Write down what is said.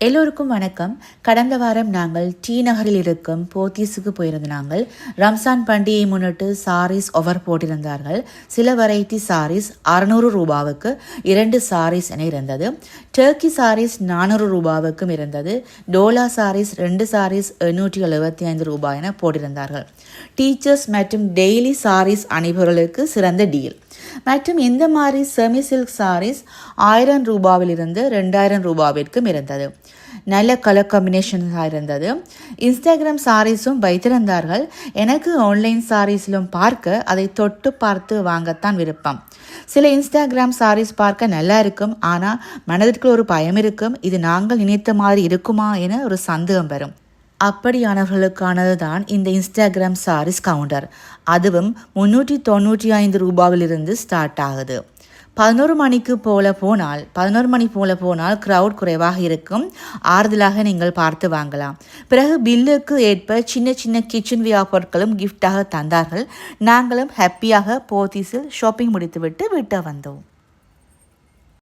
எல்லோருக்கும் வணக்கம். கடந்த வாரம் நாங்கள் டி நகரில் இருக்கும் போத்தீஸுக்கு போயிருந்த நாங்கள் ரம்சான் பண்டிகையை முன்னிட்டு சாரீஸ் ஆஃபர் போட்டிருந்தார்கள். சில வெரைட்டி சாரீஸ் 600 ரூபாவுக்கு 2 சாரீஸ் என இருந்தது. டர்க்கி சாரீஸ் 400 ரூபாவுக்கும் இருந்தது. டோலா சாரீஸ் 2 சாரீஸ் 875 ரூபாய் என போட்டிருந்தார்கள். டீச்சர்ஸ் மற்றும் டெய்லி சாரீஸ் அணிபவர்களுக்கு சிறந்த டீல். மற்றும் இந்த மாதிரி செமி சில்க் சாரீஸ் 1000 ரூபாவிலிருந்து 2000 ரூபாவிற்கும் இருந்தது. நல்ல கலர் காம்பினேஷன்ஸாக இருந்தது. இன்ஸ்டாகிராம் சாரீஸும் வைத்திருந்தார்கள். எனக்கு ஆன்லைன் சாரீஸிலும் பார்க்க அதை தொட்டு பார்த்து வாங்கத்தான் விருப்பம். சில இன்ஸ்டாகிராம் சாரீஸ் பார்க்க நல்லா இருக்கும், ஆனால் மனதிற்கு ஒரு பயம் இருக்கும். இது நாங்கள் நினைத்த மாதிரி இருக்குமா என ஒரு சந்தேகம் வரும். அப்படியானவர்களுக்கானது தான் இந்த இன்ஸ்டாகிராம் சாரீஸ் கவுண்டர். அதுவும் 395 ரூபாவிலிருந்து ஸ்டார்ட் ஆகுது. 11 மணி போல போனால் க்ரௌட் குறைவாக இருக்கும். ஆறுதலாக நீங்கள் பார்த்து வாங்கலாம். பிறகு பில்லுக்கு ஏற்ப சின்ன சின்ன கிச்சன் வியர் பொருட்களும் கிஃப்டாக தந்தார்கள். நாங்களும் ஹாப்பியாக போத்தீஸில் ஷாப்பிங் முடித்துவிட்டு வீட்டை வந்தோம்.